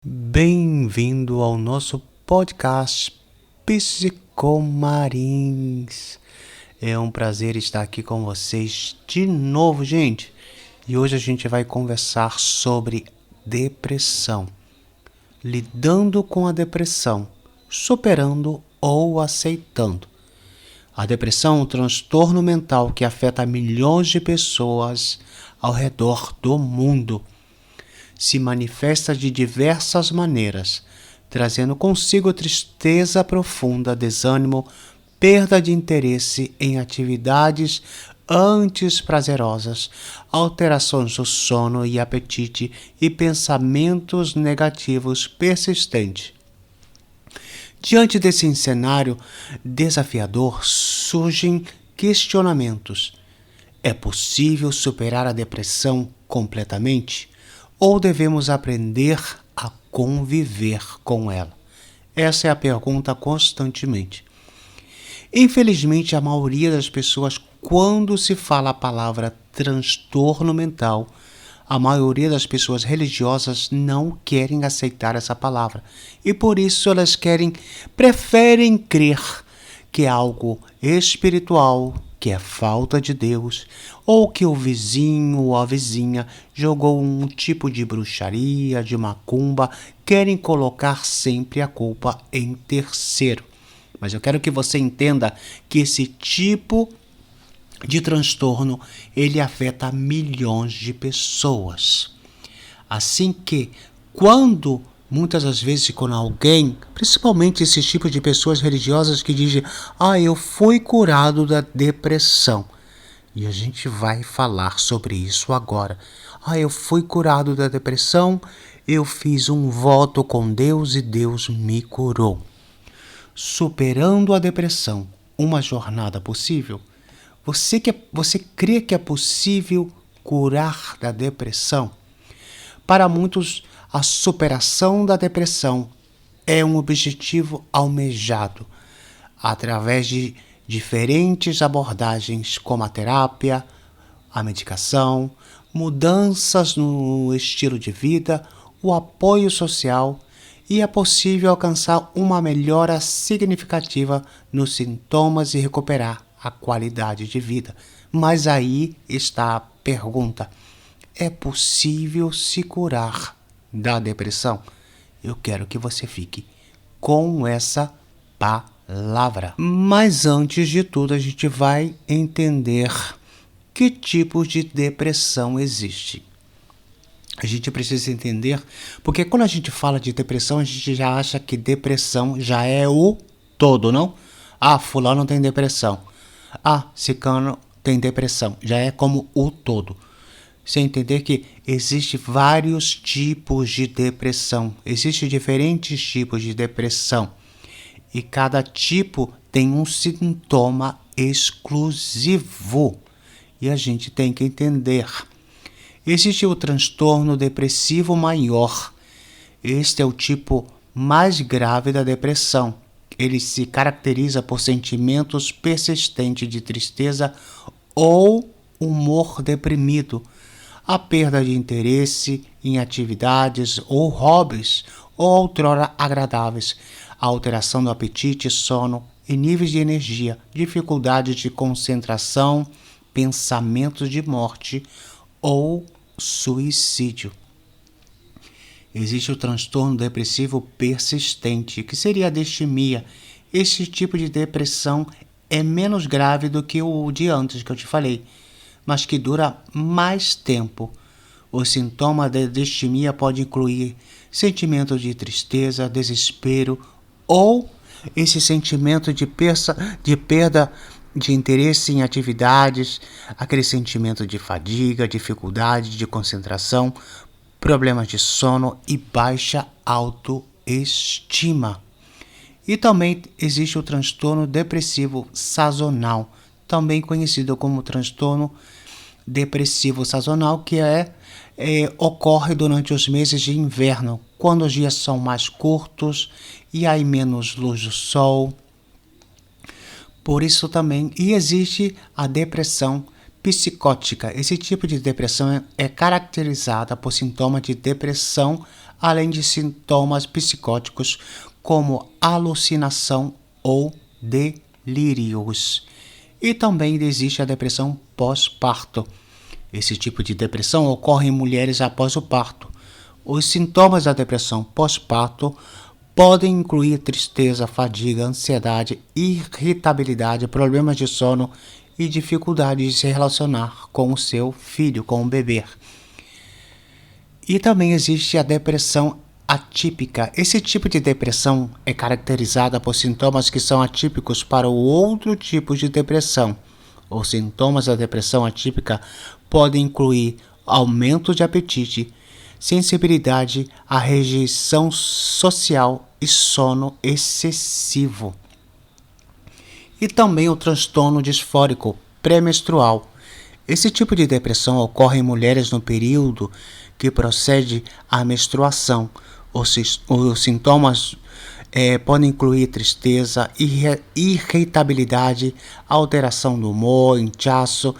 Bem-vindo ao nosso podcast Psicomarins. É um prazer estar aqui com vocês de novo, gente. E hoje a gente vai conversar sobre depressão. Lidando com a depressão, superando ou aceitando. A depressão é um transtorno mental que afeta milhões de pessoas ao redor do mundo. Se manifesta de diversas maneiras, trazendo consigo tristeza profunda, desânimo, perda de interesse em atividades antes prazerosas, alterações do sono e apetite e pensamentos negativos persistentes. Diante desse cenário desafiador, surgem questionamentos. É possível superar a depressão completamente? Ou devemos aprender a conviver com ela? Essa é a pergunta constantemente. Infelizmente, a maioria das pessoas, quando se fala a palavra transtorno mental, a maioria das pessoas religiosas não querem aceitar essa palavra. E por isso elas preferem crer que é algo espiritual, que é falta de Deus, ou que o vizinho ou a vizinha jogou um tipo de bruxaria, de macumba, querem colocar sempre a culpa em terceiro. Mas eu quero que você entenda que esse tipo de transtorno, ele afeta milhões de pessoas. Assim que, muitas das vezes, quando alguém, principalmente esse tipo de pessoas religiosas que dizem, eu fui curado da depressão. E a gente vai falar sobre isso agora. Eu fui curado da depressão, eu fiz um voto com Deus e Deus me curou. Superando a depressão, uma jornada possível? Você crê que é possível curar da depressão? Para muitos, a superação da depressão é um objetivo almejado, através de diferentes abordagens como a terapia, a medicação, mudanças no estilo de vida, o apoio social, e é possível alcançar uma melhora significativa nos sintomas e recuperar a qualidade de vida. Mas aí está a pergunta: é possível se curar da depressão? Eu quero que você fique com essa palavra. Mas antes de tudo, a gente vai entender que tipos de depressão existe. A gente precisa entender, porque quando a gente fala de depressão, a gente já acha que depressão já é o todo, não? Fulano tem depressão. Cicano tem depressão. Já é como o todo. Você entender que existem vários tipos de depressão. Existem diferentes tipos de depressão. E cada tipo tem um sintoma exclusivo. E a gente tem que entender. Existe o transtorno depressivo maior. Este é o tipo mais grave da depressão. Ele se caracteriza por sentimentos persistentes de tristeza ou humor deprimido, a perda de interesse em atividades ou hobbies ou outrora agradáveis, a alteração do apetite, sono e níveis de energia, dificuldades de concentração, pensamentos de morte ou suicídio. Existe o transtorno depressivo persistente, que seria a distimia. Esse tipo de depressão é menos grave do que o de antes que eu te falei, mas que dura mais tempo. O sintoma da distimia pode incluir sentimento de tristeza, desespero ou esse sentimento de perda de interesse em atividades, aquele sentimento de fadiga, dificuldade de concentração, problemas de sono e baixa autoestima. E também existe o transtorno depressivo sazonal, também conhecido como transtorno depressivo sazonal, que ocorre durante os meses de inverno, quando os dias são mais curtos e há menos luz do sol. Por isso também existe a depressão psicótica. Esse tipo de depressão é caracterizada por sintomas de depressão, além de sintomas psicóticos como alucinação ou delírios. E também existe a depressão pós-parto. Esse tipo de depressão ocorre em mulheres após o parto. Os sintomas da depressão pós-parto podem incluir tristeza, fadiga, ansiedade, irritabilidade, problemas de sono e dificuldade de se relacionar com o seu filho, com o bebê. E também existe a depressão atípica. Esse tipo de depressão é caracterizada por sintomas que são atípicos para o outro tipo de depressão. Os sintomas da depressão atípica podem incluir aumento de apetite, sensibilidade à rejeição social e sono excessivo. E também o transtorno disfórico pré-menstrual. Esse tipo de depressão ocorre em mulheres no período que precede a menstruação. Os sintomas podem incluir tristeza, irritabilidade, alteração do humor, inchaço,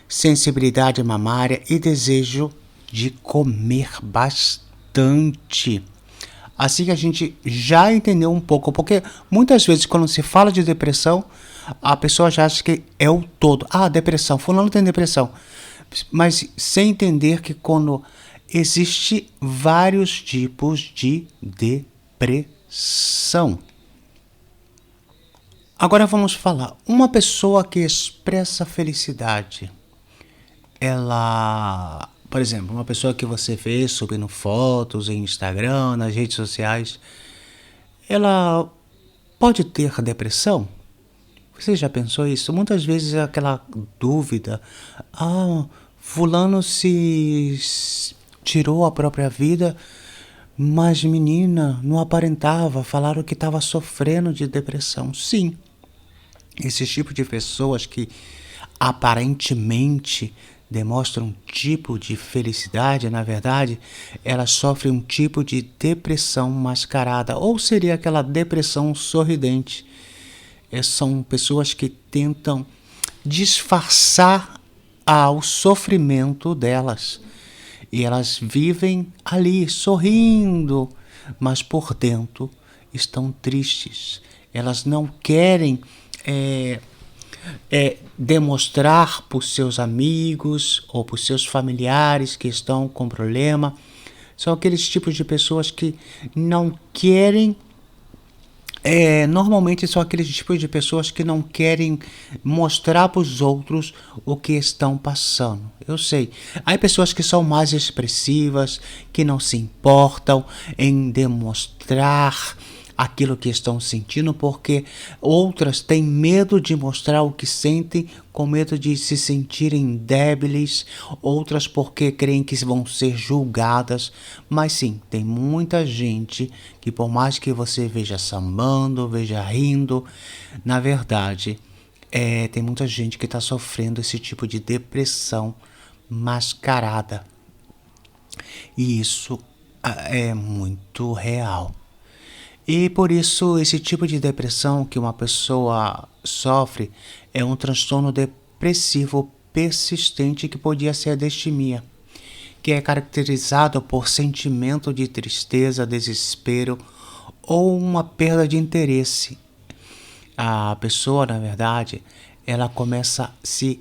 sensibilidade mamária e desejo de comer bastante. Assim que a gente já entendeu um pouco, porque muitas vezes quando se fala de depressão, a pessoa já acha que é o todo. Ah, depressão, fulano tem depressão. Mas sem entender que quando existe vários tipos de depressão. Agora vamos falar. Uma pessoa que expressa felicidade, ela, por exemplo, uma pessoa que você vê subindo fotos em Instagram, nas redes sociais, ela pode ter depressão? Você já pensou isso? Muitas vezes é aquela dúvida, fulano se tirou a própria vida, mas menina, não aparentava, falaram que estava sofrendo de depressão. Sim, esse tipo de pessoas que aparentemente demonstram um tipo de felicidade, na verdade, elas sofrem um tipo de depressão mascarada, ou seria aquela depressão sorridente. São pessoas que tentam disfarçar o sofrimento delas. E elas vivem ali sorrindo, mas por dentro estão tristes. Elas não querem demonstrar para os seus amigos ou para os seus familiares que estão com problema. São aqueles tipos de pessoas que não querem. Normalmente são aqueles tipos de pessoas que não querem mostrar para os outros o que estão passando. Eu sei. Há pessoas que são mais expressivas, que não se importam em demonstrar aquilo que estão sentindo, porque outras têm medo de mostrar o que sentem, com medo de se sentirem débeis, outras porque creem que vão ser julgadas. Mas sim, tem muita gente que, por mais que você veja sambando, veja rindo, na verdade, tem muita gente que está sofrendo esse tipo de depressão mascarada. E isso é muito real. E por isso, esse tipo de depressão que uma pessoa sofre é um transtorno depressivo persistente que podia ser a distimia, que é caracterizado por sentimento de tristeza, desespero ou uma perda de interesse. A pessoa, na verdade, ela começa a se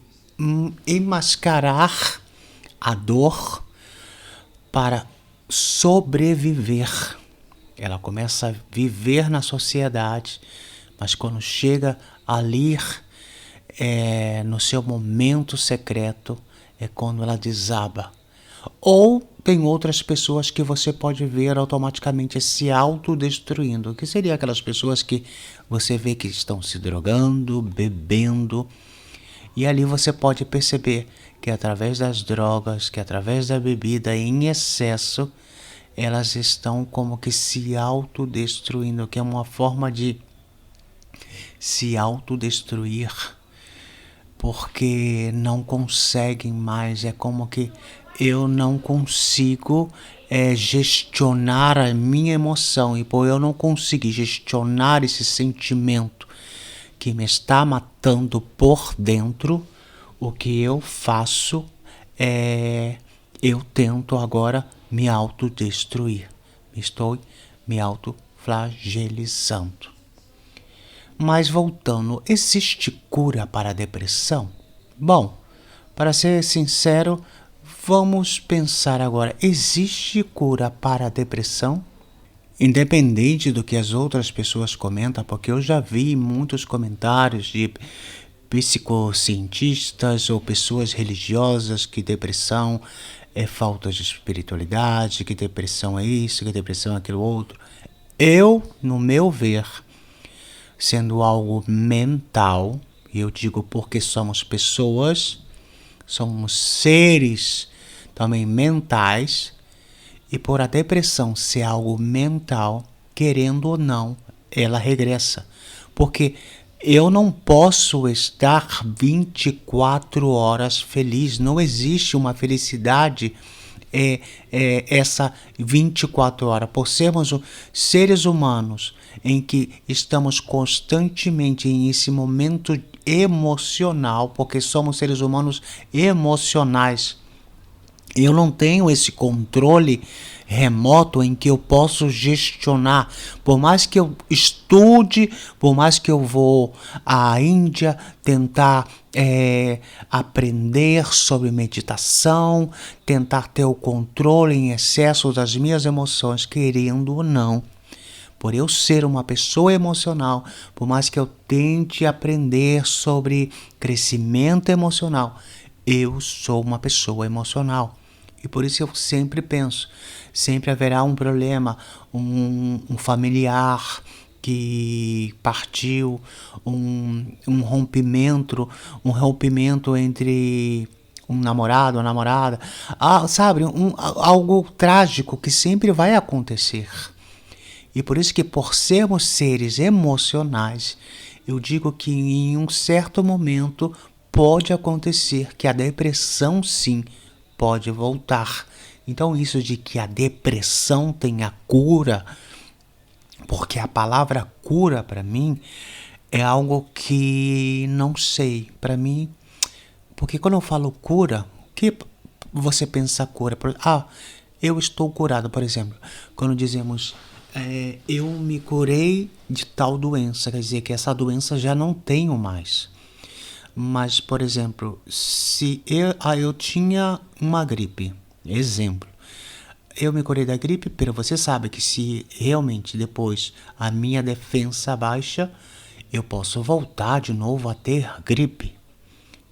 enmascarar a dor para sobreviver. Ela começa a viver na sociedade, mas quando chega ali no seu momento secreto, é quando ela desaba. Ou tem outras pessoas que você pode ver automaticamente se autodestruindo, que seria aquelas pessoas que você vê que estão se drogando, bebendo, e ali você pode perceber que através das drogas, que através da bebida em excesso, elas estão como que se autodestruindo, que é uma forma de se autodestruir, porque não conseguem mais. É como que eu não consigo gestionar a minha emoção, e por eu não conseguir gestionar esse sentimento que me está matando por dentro, o que eu faço é eu tento agora me autodestruir. Estou me autoflagelizando. Mas voltando, existe cura para a depressão? Bom, para ser sincero, vamos pensar agora, existe cura para a depressão? Independente do que as outras pessoas comentam, porque eu já vi muitos comentários de psicocientistas ou pessoas religiosas que depressão é falta de espiritualidade, que depressão é isso, que depressão é aquilo outro. Eu, no meu ver, sendo algo mental, e eu digo porque somos pessoas, somos seres também mentais, e por a depressão ser algo mental, querendo ou não, ela regressa. Porque eu não posso estar 24 horas feliz. Não existe uma felicidade essa 24 horas. Por sermos seres humanos em que estamos constantemente nesse momento emocional, porque somos seres humanos emocionais, eu não tenho esse controle remoto em que eu posso gestionar. Por mais que eu estude, por mais que eu vou à Índia tentar aprender sobre meditação, tentar ter o controle em excesso das minhas emoções, querendo ou não. Por eu ser uma pessoa emocional, por mais que eu tente aprender sobre crescimento emocional, eu sou uma pessoa emocional. E por isso eu sempre penso, sempre haverá um problema, um familiar que partiu, um rompimento entre um namorado, uma namorada, sabe, algo trágico que sempre vai acontecer. E por isso que por sermos seres emocionais, eu digo que em um certo momento pode acontecer que a depressão sim pode voltar. Então isso de que a depressão tem a cura, porque a palavra cura para mim é algo que não sei, para mim, porque quando eu falo cura, o que você pensa cura? Eu estou curado, por exemplo, quando dizemos eu me curei de tal doença, quer dizer que essa doença já não tenho mais. Mas, por exemplo, se eu tinha uma gripe, exemplo, eu me curei da gripe, pero você sabe que se realmente depois a minha defesa baixa, eu posso voltar de novo a ter gripe.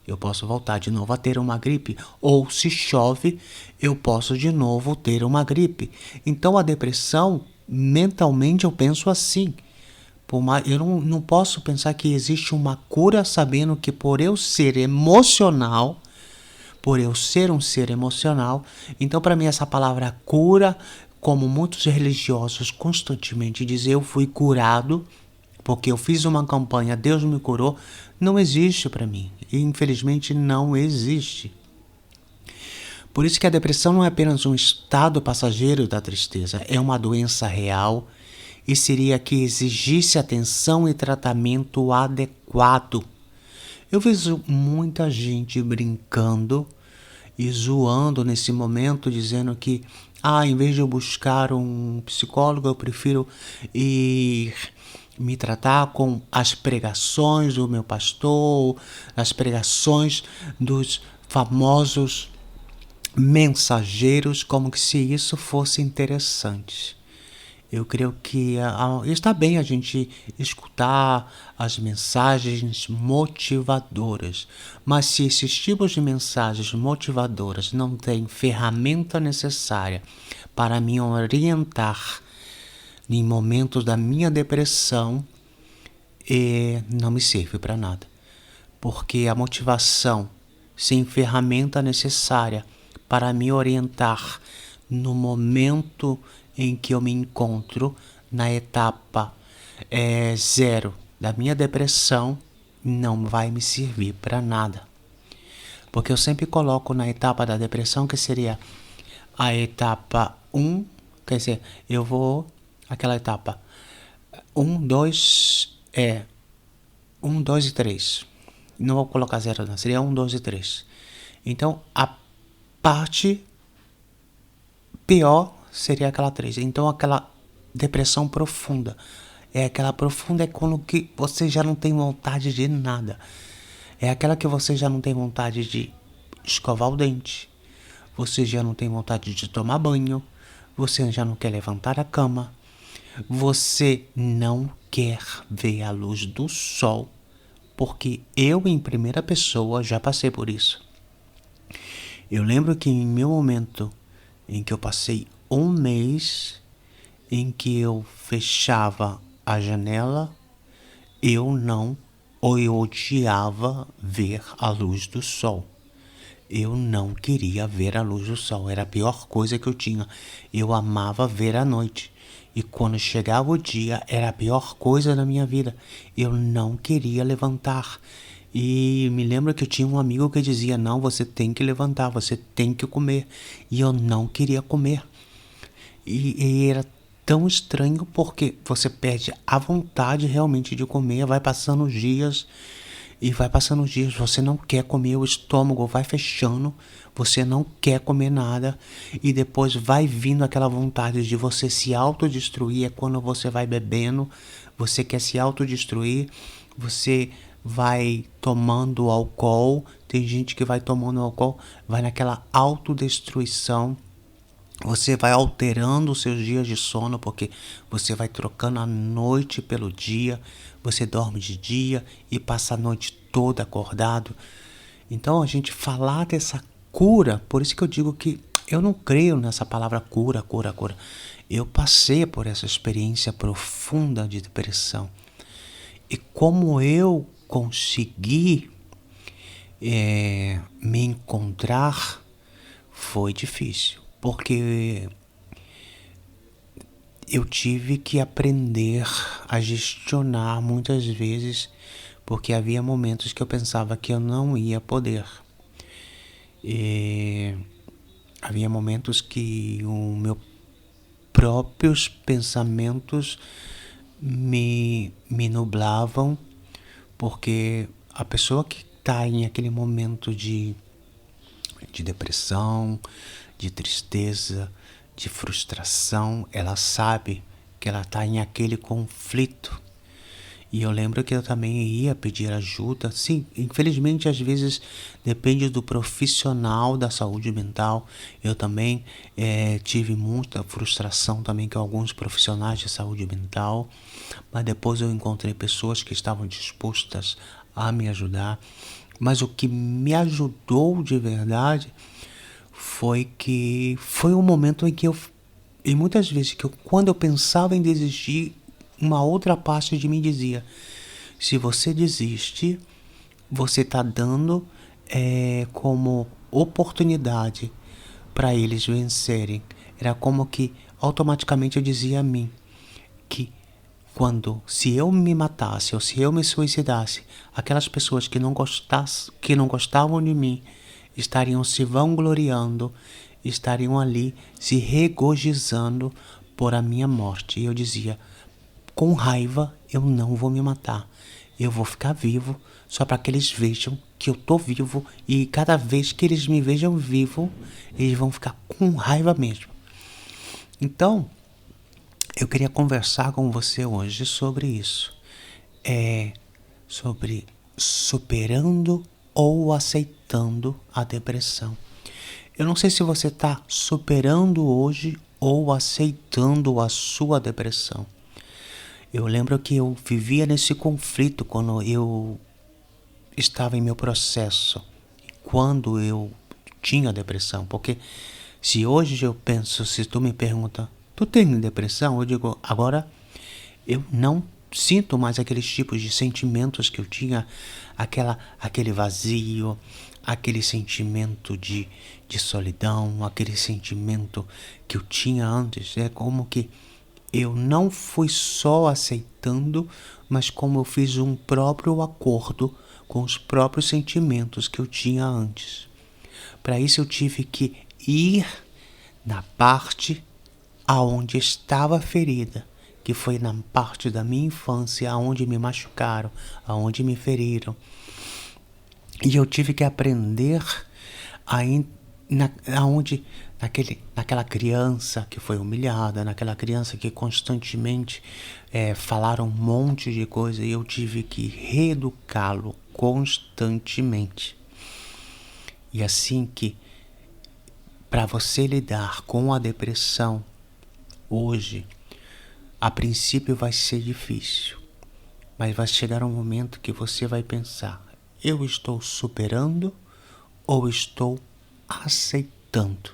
Eu posso voltar de novo a ter uma gripe. Ou se chove, eu posso de novo ter uma gripe. Então a depressão, mentalmente eu penso assim. Eu não posso pensar que existe uma cura sabendo que por eu ser emocional, por eu ser um ser emocional, então para mim essa palavra cura, como muitos religiosos constantemente dizem, eu fui curado, porque eu fiz uma campanha, Deus me curou, não existe para mim. E infelizmente não existe. Por isso que a depressão não é apenas um estado passageiro da tristeza, é uma doença real e seria que exigisse atenção e tratamento adequado. Eu vejo muita gente brincando e zoando nesse momento, dizendo que em vez de eu buscar um psicólogo, eu prefiro ir me tratar com as pregações do meu pastor, as pregações dos famosos mensageiros, como que se isso fosse interessante. Eu creio que está bem a gente escutar as mensagens motivadoras, mas se esses tipos de mensagens motivadoras não têm ferramenta necessária para me orientar em momentos da minha depressão, não me serve para nada. Porque a motivação sem ferramenta necessária para me orientar no momento em que eu me encontro na etapa 0 da minha depressão, não vai me servir para nada. Porque eu sempre coloco na etapa da depressão, que seria a etapa 1, quer dizer, eu vou, aquela etapa 1, 2 e 3. não vou colocar 0 não, seria 1, 2 e 3. Então, a parte pior seria aquela 3. Então, aquela depressão profunda. Aquela profunda é quando que você já não tem vontade de nada. É aquela que você já não tem vontade de escovar o dente. Você já não tem vontade de tomar banho. Você já não quer levantar a cama. Você não quer ver a luz do sol. Porque eu, em primeira pessoa, já passei por isso. Eu lembro que em meu momento em que eu passei um mês em que eu fechava a janela, eu odiava ver a luz do sol. Eu não queria ver a luz do sol, era a pior coisa que eu tinha. Eu amava ver a noite. E quando chegava o dia, era a pior coisa da minha vida. Eu não queria levantar. E me lembro que eu tinha um amigo que dizia, não, você tem que levantar, você tem que comer. E eu não queria comer. E era tão estranho porque você perde a vontade realmente de comer, vai passando os dias e vai passando os dias, você não quer comer, o estômago vai fechando, você não quer comer nada e depois vai vindo aquela vontade de você se autodestruir, é quando você vai bebendo, você quer se autodestruir, você vai tomando álcool, tem gente que vai tomando álcool, vai naquela autodestruição. Você vai alterando os seus dias de sono, porque você vai trocando a noite pelo dia, você dorme de dia e passa a noite toda acordado. Então a gente falar dessa cura, por isso que eu digo que eu não creio nessa palavra cura. Eu passei por essa experiência profunda de depressão. E como eu consegui me encontrar, foi difícil. Porque eu tive que aprender a gestionar muitas vezes, porque havia momentos que eu pensava que eu não ia poder. E havia momentos que os meus próprios pensamentos me nublavam, porque a pessoa que está em aquele momento de depressão, de tristeza, de frustração, ela sabe que ela está em aquele conflito. E eu lembro que eu também ia pedir ajuda. Sim, infelizmente às vezes depende do profissional da saúde mental. Eu também tive muita frustração também com alguns profissionais de saúde mental. Mas depois eu encontrei pessoas que estavam dispostas a me ajudar. Mas o que me ajudou de verdade foi um momento em que e muitas vezes quando eu pensava em desistir, uma outra parte de mim dizia, se você desiste, você está dando como oportunidade para eles vencerem. Era como que automaticamente eu dizia a mim que se eu me matasse ou se eu me suicidasse, aquelas pessoas que não gostavam de mim estariam se vangloriando, estariam ali se regozijando por a minha morte. E eu dizia, com raiva, eu não vou me matar. Eu vou ficar vivo só para que eles vejam que eu tô vivo e cada vez que eles me vejam vivo, eles vão ficar com raiva mesmo. Então, eu queria conversar com você hoje sobre isso. Sobre superando ou aceitando a depressão. Eu não sei se você está superando hoje ou aceitando a sua depressão. Eu lembro que eu vivia nesse conflito quando eu estava em meu processo, quando eu tinha depressão. Porque se hoje eu penso, se tu me pergunta, tu tem depressão? Eu digo, agora eu não sinto mais aqueles tipos de sentimentos que eu tinha, aquele vazio, aquele sentimento de solidão, aquele sentimento que eu tinha antes. É como que eu não fui só aceitando, mas como eu fiz um próprio acordo com os próprios sentimentos que eu tinha antes. Para isso eu tive que ir na parte aonde estava ferida, que foi na parte da minha infância, aonde me machucaram, aonde me feriram. E eu tive que aprender aí aonde naquela criança que foi humilhada, naquela criança que constantemente falaram um monte de coisa, e eu tive que reeducá-lo constantemente. E assim que, para você lidar com a depressão hoje, a princípio vai ser difícil, mas vai chegar um momento que você vai pensar: eu estou superando ou estou aceitando?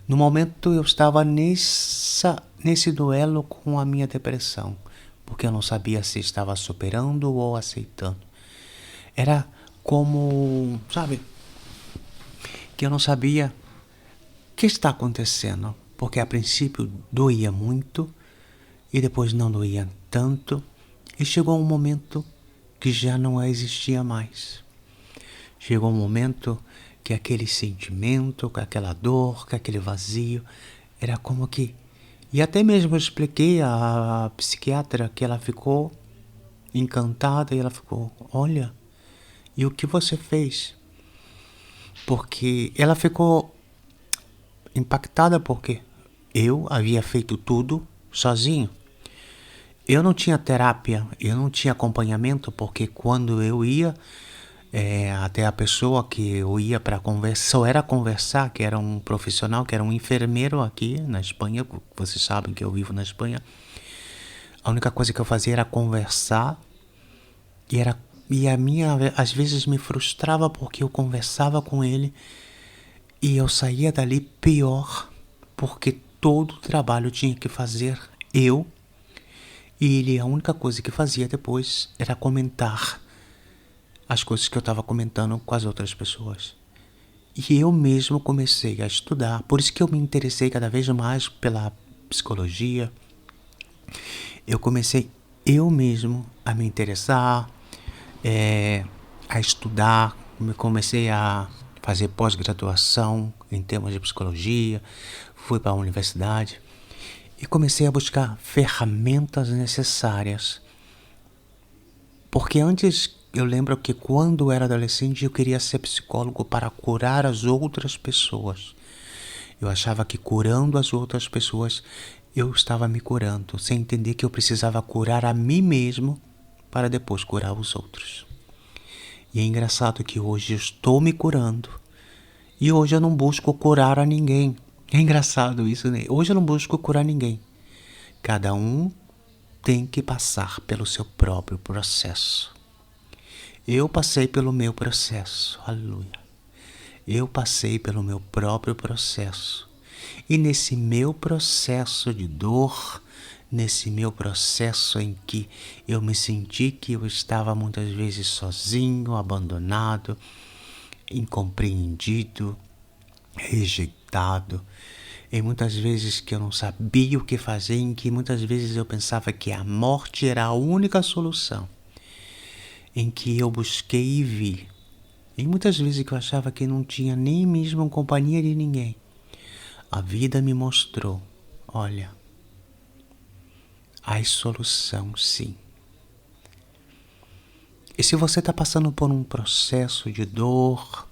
No momento eu estava nesse duelo com a minha depressão, porque eu não sabia se estava superando ou aceitando. Era como, sabe, que eu não sabia o que está acontecendo, porque a princípio doía muito e depois não doía tanto, e chegou um momento que já não existia mais. Chegou um momento que aquele sentimento, com aquela dor, com aquele vazio, era como que... E até mesmo eu expliquei à psiquiatra que ela ficou encantada e ela ficou: olha, e o que você fez? Porque ela ficou impactada porque eu havia feito tudo sozinho. Eu não tinha terapia, eu não tinha acompanhamento, porque quando eu ia até a pessoa que eu ia para conversar, só era conversar, que era um profissional, que era um enfermeiro aqui na Espanha, vocês sabem que eu vivo na Espanha. A única coisa que eu fazia era conversar, e a minha às vezes me frustrava porque eu conversava com ele e eu saía dali pior, porque todo o trabalho tinha que fazer eu, e ele a única coisa que fazia depois era comentar as coisas que eu estava comentando com as outras pessoas. E eu mesmo comecei a estudar, por isso que eu me interessei cada vez mais pela psicologia. Eu comecei eu mesmo a me interessar, a estudar, comecei a fazer pós-graduação em temas de psicologia, fui para a universidade e comecei a buscar ferramentas necessárias. Porque antes, eu lembro que quando eu era adolescente eu queria ser psicólogo para curar as outras pessoas. Eu achava que curando as outras pessoas eu estava me curando, sem entender que eu precisava curar a mim mesmo para depois curar os outros. E é engraçado que hoje eu estou me curando e hoje eu não busco curar a ninguém. É engraçado isso, né? Hoje eu não busco curar ninguém. Cada um tem que passar pelo seu próprio processo. Eu passei pelo meu processo, aleluia. Eu passei pelo meu próprio processo. E nesse meu processo de dor, nesse meu processo em que eu me senti que eu estava muitas vezes sozinho, abandonado, incompreendido, rejeitado, e muitas vezes que eu não sabia o que fazer, em que muitas vezes eu pensava que a morte era a única solução, em que eu busquei e vi, e muitas vezes que eu achava que não tinha nem mesmo companhia de ninguém, a vida me mostrou: olha, há solução sim. E se você está passando por um processo de dor,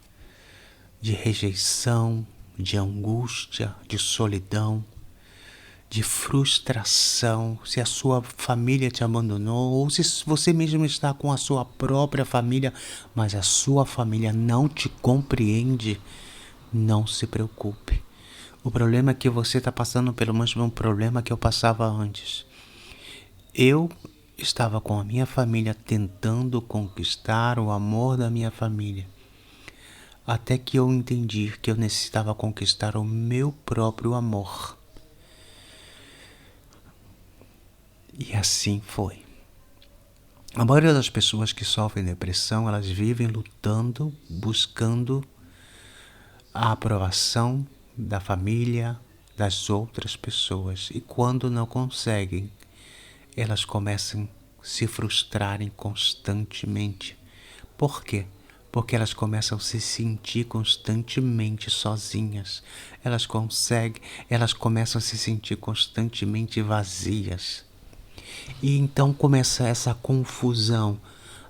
de rejeição, de angústia, de solidão, de frustração, se a sua família te abandonou, ou se você mesmo está com a sua própria família, mas a sua família não te compreende, não se preocupe. O problema é que você está passando pelo mesmo problema que eu passava antes. Eu estava com a minha família tentando conquistar o amor da minha família, até que eu entendi que eu necessitava conquistar o meu próprio amor. E assim foi. A maioria das pessoas que sofrem depressão, elas vivem lutando, buscando a aprovação da família, das outras pessoas. E quando não conseguem, elas começam a se frustrarem constantemente. Por quê? Porque elas começam a se sentir constantemente sozinhas. Elas começam a se sentir constantemente vazias. E então começa essa confusão.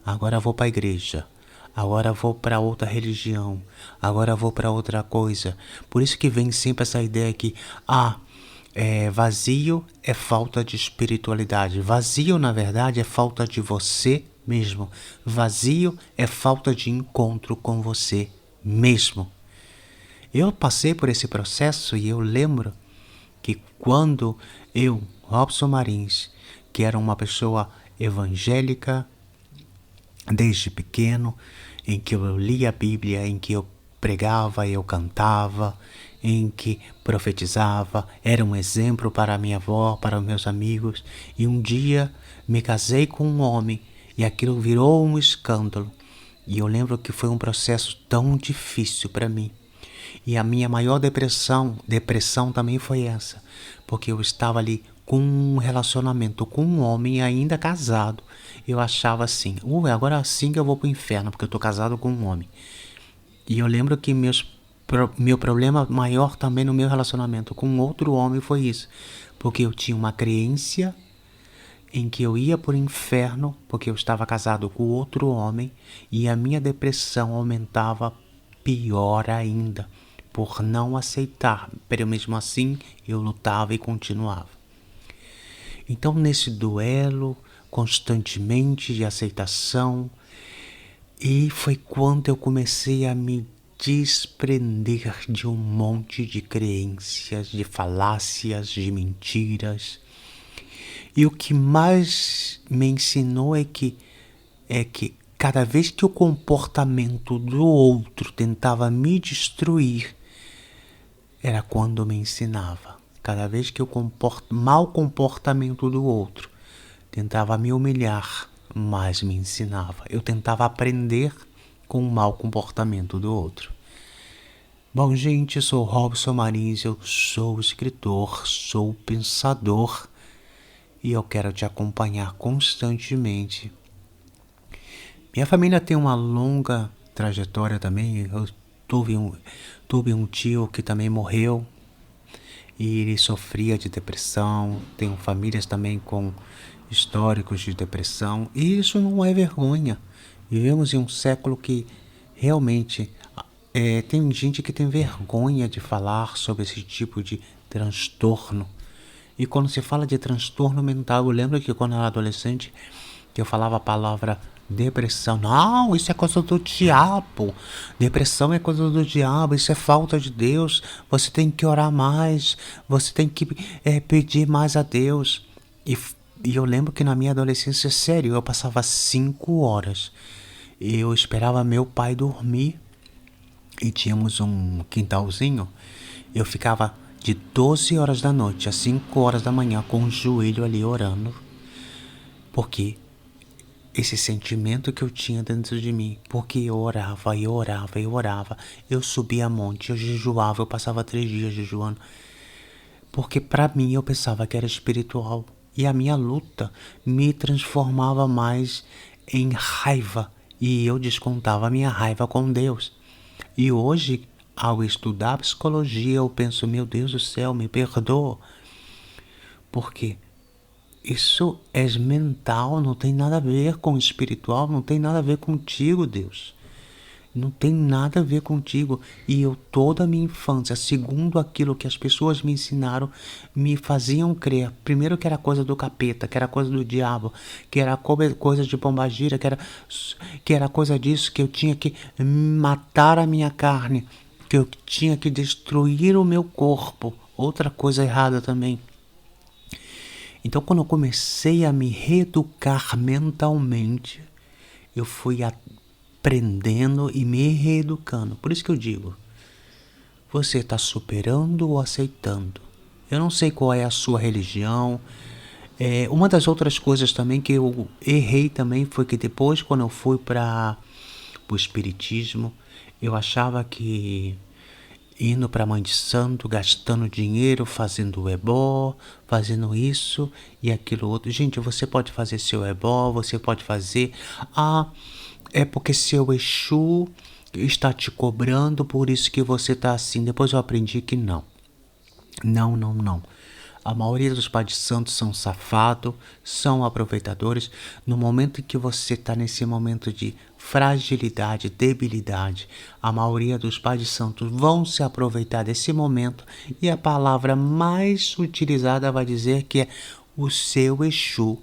Agora vou para a igreja. agora vou para outra religião, agora vou para outra coisa. Por isso que vem sempre essa ideia que, vazio é falta de espiritualidade. Vazio, na verdade, é falta de você mesmo. Vazio é falta de encontro com você mesmo. Eu passei por esse processo e eu lembro que quando eu, Robson Marins, que era uma pessoa evangélica desde pequeno, em que eu lia a Bíblia, em que eu pregava, eu cantava, em que profetizava, era um exemplo para a minha avó, para os meus amigos, e um dia me casei com um homem e aquilo virou um escândalo. E eu lembro que foi um processo tão difícil para mim. E a minha maior depressão também foi essa, porque eu estava ali com um relacionamento com um homem ainda casado. Eu achava assim, agora sim que eu vou pro inferno, porque eu tô casado com um homem. E eu lembro que meu problema maior também no meu relacionamento com outro homem foi isso, porque eu tinha uma crença em que eu ia pro inferno porque eu estava casado com outro homem, e a minha depressão aumentava pior ainda, por não aceitar, mas mesmo assim eu lutava e continuava. Então, nesse duelo constantemente de aceitação, e foi quando eu comecei a me desprender de um monte de crenças, de falácias, de mentiras. E o que mais me ensinou é que cada vez que o comportamento do outro tentava me destruir, era quando me ensinava. Cada vez que o mau comportamento do outro tentava me humilhar, mais me ensinava. Eu tentava aprender com o mau comportamento do outro. Bom, gente, eu sou Robson Marins, eu sou escritor, sou pensador e eu quero te acompanhar constantemente. Minha família tem uma longa trajetória também. Eu tive um tio que também morreu e ele sofria de depressão. Tenho famílias também com históricos de depressão, e isso não é vergonha. Vivemos em um século que realmente tem gente que tem vergonha de falar sobre esse tipo de transtorno. E quando se fala de transtorno mental, eu lembro que quando eu era adolescente, que eu falava a palavra depressão. Não, isso é coisa do diabo. Depressão é coisa do diabo, isso é falta de Deus. Você tem que orar mais, você tem que pedir mais a Deus. E eu lembro que na minha adolescência, sério, eu passava 5 horas. Eu esperava meu pai dormir e tínhamos um quintalzinho. Eu ficava de 12 horas da noite às 5 horas da manhã com o joelho ali orando, porque esse sentimento que eu tinha dentro de mim, porque eu orava, eu subia monte, eu jejuava, eu passava 3 dias jejuando, porque para mim eu pensava que era espiritual, e a minha luta me transformava mais em raiva, e eu descontava a minha raiva com Deus. E hoje, ao estudar psicologia, eu penso, meu Deus do céu, me perdoa. Porque isso é mental, não tem nada a ver com espiritual, não tem nada a ver contigo, Deus. Não tem nada a ver contigo. E eu, toda a minha infância, segundo aquilo que as pessoas me ensinaram, me faziam crer. Primeiro que era coisa do capeta, que era coisa do diabo, que era coisa de pombagira, que era coisa disso, que eu tinha que matar a minha carne, que eu tinha que destruir o meu corpo. Outra coisa errada também. Então, quando eu comecei a me reeducar mentalmente, eu fui aprendendo e me reeducando. Por isso que eu digo, você está superando ou aceitando? Eu não sei qual é a sua religião. Uma das outras coisas também que eu errei também foi que depois, quando eu fui para o espiritismo, eu achava que indo para a Mãe de Santo, gastando dinheiro, fazendo ebó, fazendo isso e aquilo outro. Gente, você pode fazer seu ebó, você pode fazer... é porque seu Exu está te cobrando, por isso que você está assim. Depois eu aprendi que não. Não. A maioria dos pais de santos são safados, são aproveitadores. No momento em que você está nesse momento de fragilidade, debilidade, a maioria dos pais de santos vão se aproveitar desse momento, e a palavra mais utilizada vai dizer que é o seu Exu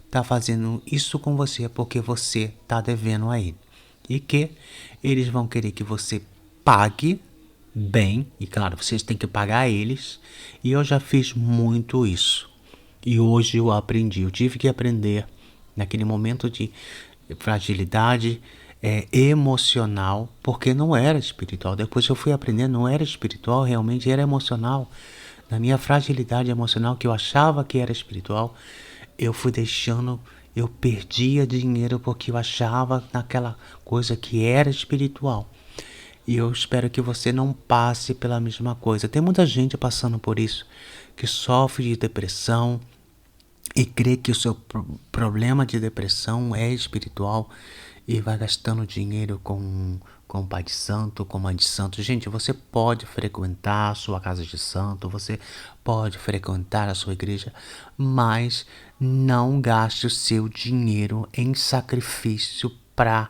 está fazendo isso com você porque você está devendo a ele. E que eles vão querer que você pague bem, e claro, vocês têm que pagar a eles, e eu já fiz muito isso. E hoje eu aprendi, eu tive que aprender naquele momento de fragilidade emocional, porque não era espiritual. Depois eu fui aprender, não era espiritual, realmente era emocional. Na minha fragilidade emocional, que eu achava que era espiritual, eu fui deixando, eu perdia dinheiro porque eu achava naquela coisa que era espiritual. E eu espero que você não passe pela mesma coisa. Tem muita gente passando por isso, que sofre de depressão e crê que o seu problema de depressão é espiritual e vai gastando dinheiro com pai de santo, com mãe de santo. Gente, você pode frequentar a sua casa de santo, você pode frequentar a sua igreja, mas não gaste o seu dinheiro em sacrifício para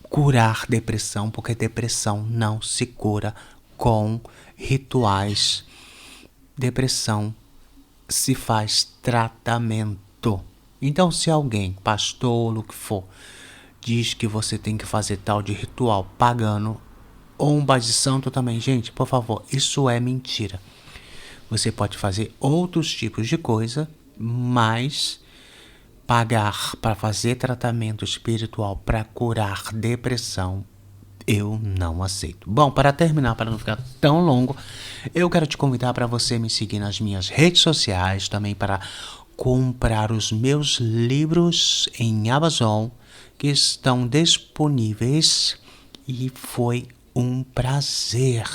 curar depressão, porque depressão não se cura com rituais. Depressão se faz tratamento. Então, se alguém, pastor, o que for, diz que você tem que fazer tal de ritual pagano, ou um pai de santo também, gente, por favor, isso é mentira. Você pode fazer outros tipos de coisa, mas pagar para fazer tratamento espiritual para curar depressão, eu não aceito. Bom, para terminar, para não ficar tão longo, eu quero te convidar para você me seguir nas minhas redes sociais, também para comprar os meus livros em Amazon, que estão disponíveis, e foi um prazer.